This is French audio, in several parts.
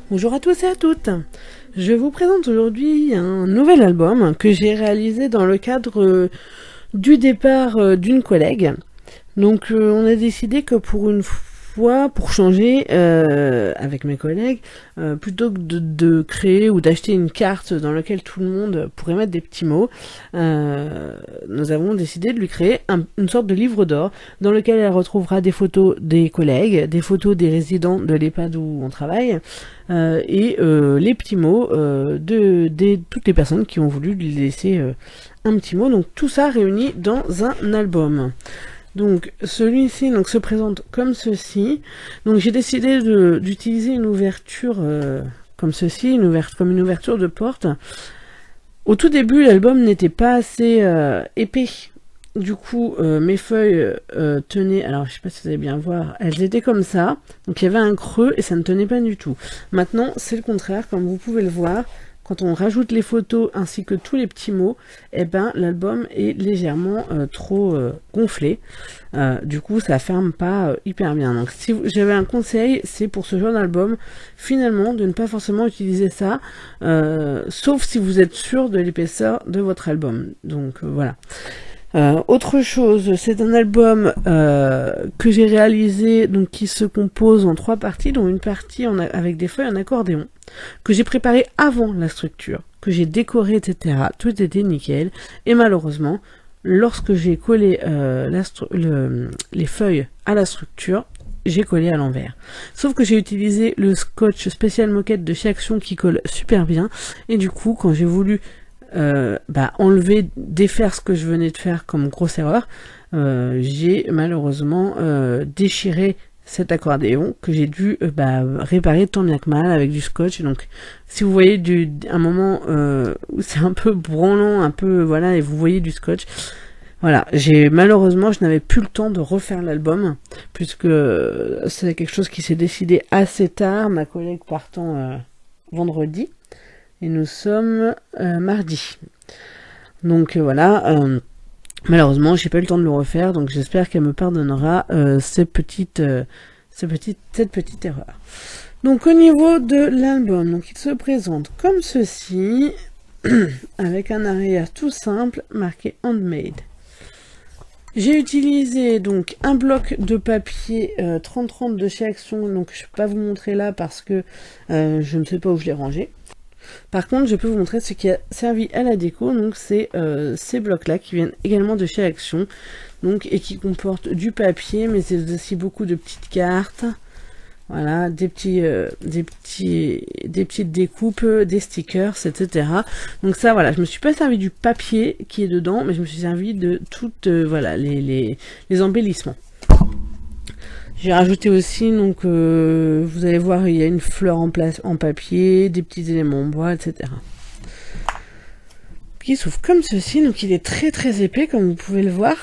Bonjour à tous et à toutes. Je vous présente aujourd'hui un nouvel album que j'ai réalisé dans le cadre du départ d'une collègue. Donc on a décidé que pour une fois, pour changer avec mes collègues, plutôt que de créer ou d'acheter une carte dans laquelle tout le monde pourrait mettre des petits mots, nous avons décidé de lui créer une sorte de livre d'or dans lequel elle retrouvera des photos des collègues, des photos des résidents de l'EHPAD où on travaille, et les petits mots de toutes les personnes qui ont voulu lui laisser un petit mot. Donc tout ça réuni dans un album. Donc celui-ci se présente comme ceci. Donc j'ai décidé d'utiliser une ouverture comme ceci, comme une ouverture de porte. Au tout début, l'album n'était pas assez épais. Du coup, mes feuilles tenaient, alors je sais pas si vous allez bien voir, elles étaient comme ça. Donc il y avait un creux et ça ne tenait pas du tout. Maintenant, c'est le contraire, comme vous pouvez le voir. Quand on rajoute les photos ainsi que tous les petits mots, eh ben l'album est légèrement trop gonflé. Du coup, ça ferme pas hyper bien. Donc, si j'avais un conseil, c'est pour ce genre d'album, finalement, de ne pas forcément utiliser ça, sauf si vous êtes sûr de l'épaisseur de votre album. Donc voilà. Autre chose, c'est un album que j'ai réalisé, donc qui se compose en 3 parties, dont une partie avec des feuilles en accordéon, que j'ai préparé avant la structure, que j'ai décoré, etc. Tout était nickel, et malheureusement, lorsque j'ai collé les feuilles à la structure, j'ai collé à l'envers. Sauf que j'ai utilisé le scotch spécial moquette de chez Action qui colle super bien, et du coup, quand j'ai voulu enlever, défaire ce que je venais de faire comme grosse erreur, j'ai malheureusement déchiré cet accordéon que j'ai dû réparer tant bien que mal avec du scotch. Donc si vous voyez un moment où c'est un peu branlant, un peu voilà, et vous voyez du scotch, voilà, malheureusement je n'avais plus le temps de refaire l'album puisque c'est quelque chose qui s'est décidé assez tard, ma collègue partant vendredi. Et nous sommes mardi. Donc voilà, malheureusement, j'ai pas eu le temps de le refaire, donc j'espère qu'elle me pardonnera cette petite erreur. Donc au niveau de l'album, donc il se présente comme ceci, avec un arrière tout simple marqué Handmade. J'ai utilisé donc un bloc de papier 30-30 de chez Action, donc je ne peux pas vous montrer là parce que je ne sais pas où je l'ai rangé. Par contre, je peux vous montrer ce qui a servi à la déco, donc c'est ces blocs-là qui viennent également de chez Action, donc, et qui comportent du papier, mais c'est aussi beaucoup de petites cartes, voilà, des petites découpes, des stickers, etc. Donc ça, voilà, je me suis pas servi du papier qui est dedans, mais je me suis servi de toutes, voilà, les embellissements. J'ai rajouté aussi, donc vous allez voir, il y a une fleur en papier, des petits éléments en bois, etc. Qui s'ouvre comme ceci, donc il est très très épais comme vous pouvez le voir.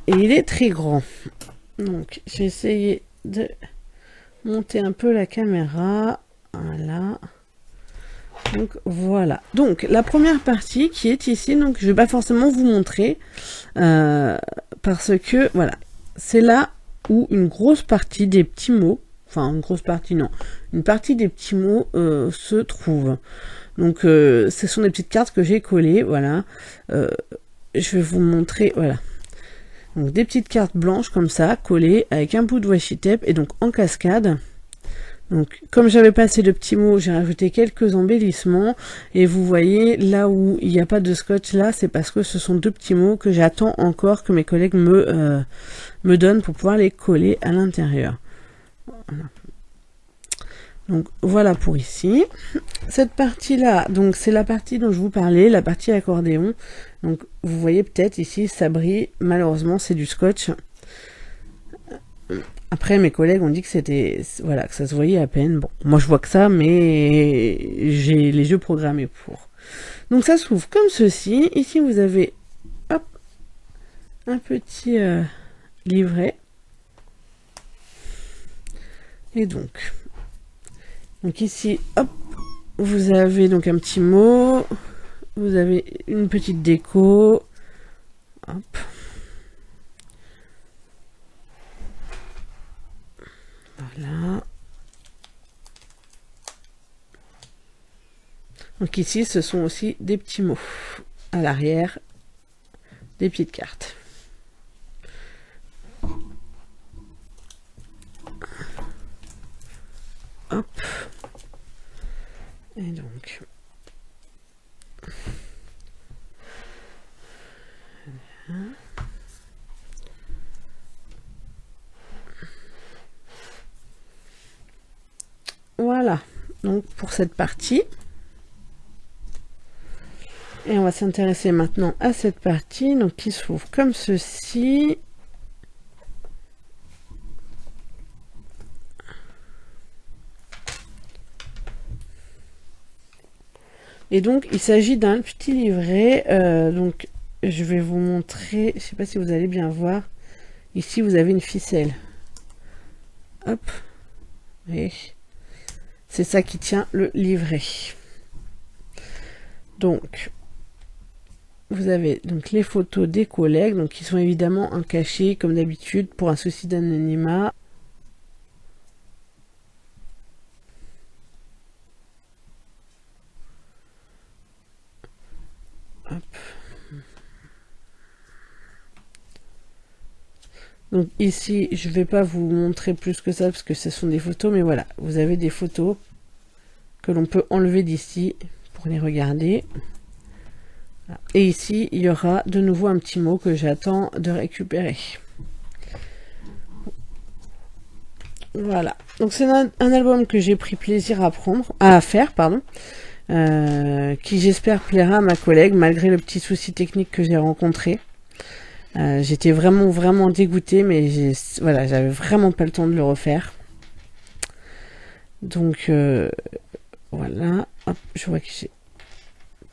Et il est très grand. Donc j'ai essayé de monter un peu la caméra. Voilà. Donc voilà. Donc la première partie qui est ici, donc je vais pas forcément vous montrer parce que voilà. C'est là où une grosse partie des petits mots, enfin une grosse partie non, une partie des petits mots se trouve. Donc ce sont des petites cartes que j'ai collées, voilà. Je vais vous montrer, voilà. Donc des petites cartes blanches comme ça, collées avec un bout de washi tape et donc en cascade. Donc comme j'avais pas assez de petits mots, j'ai rajouté quelques embellissements et vous voyez là où il n'y a pas de scotch là, c'est parce que ce sont 2 petits mots que j'attends encore que mes collègues me donnent pour pouvoir les coller à l'intérieur. Voilà. Donc voilà pour ici. Cette partie là, donc c'est la partie dont je vous parlais, la partie accordéon. Donc vous voyez peut-être ici ça brille, malheureusement c'est du scotch. Après, mes collègues ont dit que c'était, voilà, que ça se voyait à peine. Bon, moi je vois que ça, mais j'ai les yeux programmés pour. Donc ça s'ouvre comme ceci. Ici, vous avez, hop, un petit livret. Et donc ici, hop, vous avez donc un petit mot. Vous avez une petite déco. Hop. Voilà. Donc ici, ce sont aussi des petits mots. À l'arrière, des petites cartes. Hop. Et donc... Voilà, donc pour cette partie. Et on va s'intéresser maintenant à cette partie, donc qui s'ouvre comme ceci. Et donc il s'agit d'un petit livret, donc je vais vous montrer, je ne sais pas si vous allez bien voir, ici vous avez une ficelle. Hop, et c'est ça qui tient le livret. Donc, vous avez donc les photos des collègues, donc qui sont évidemment en cachet comme d'habitude pour un souci d'anonymat. Donc ici, je ne vais pas vous montrer plus que ça parce que ce sont des photos, mais voilà, vous avez des photos que l'on peut enlever d'ici pour les regarder. Et ici, il y aura de nouveau un petit mot que j'attends de récupérer. Voilà, donc c'est un album que j'ai pris plaisir à faire, qui j'espère plaira à ma collègue malgré le petit souci technique que j'ai rencontré. J'étais vraiment dégoûtée, mais voilà, j'avais vraiment pas le temps de le refaire. Donc voilà, hop, je vois que j'ai...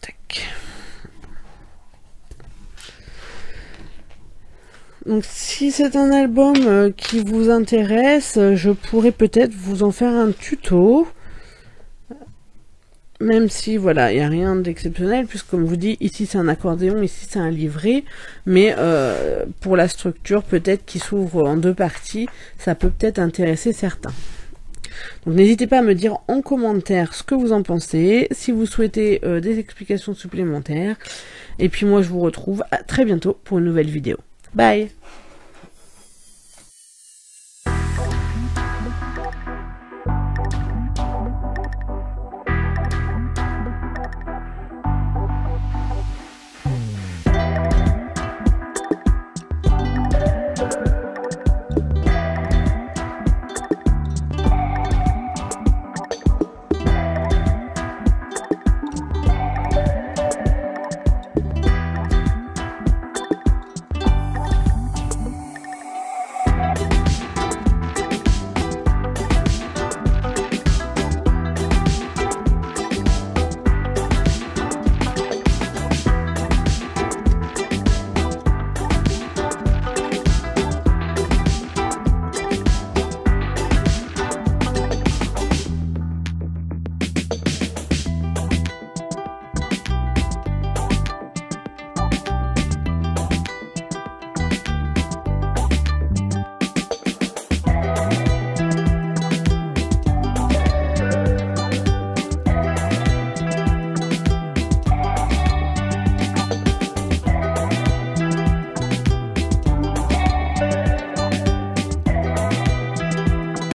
Tac. Donc si c'est un album qui vous intéresse, je pourrais peut-être vous en faire un tuto. Même si, voilà, il n'y a rien d'exceptionnel, puisque comme je vous dis, ici c'est un accordéon, ici c'est un livret, mais pour la structure, peut-être qui s'ouvre en deux parties, ça peut peut-être intéresser certains. Donc n'hésitez pas à me dire en commentaire ce que vous en pensez, si vous souhaitez des explications supplémentaires, et puis moi je vous retrouve très bientôt pour une nouvelle vidéo. Bye!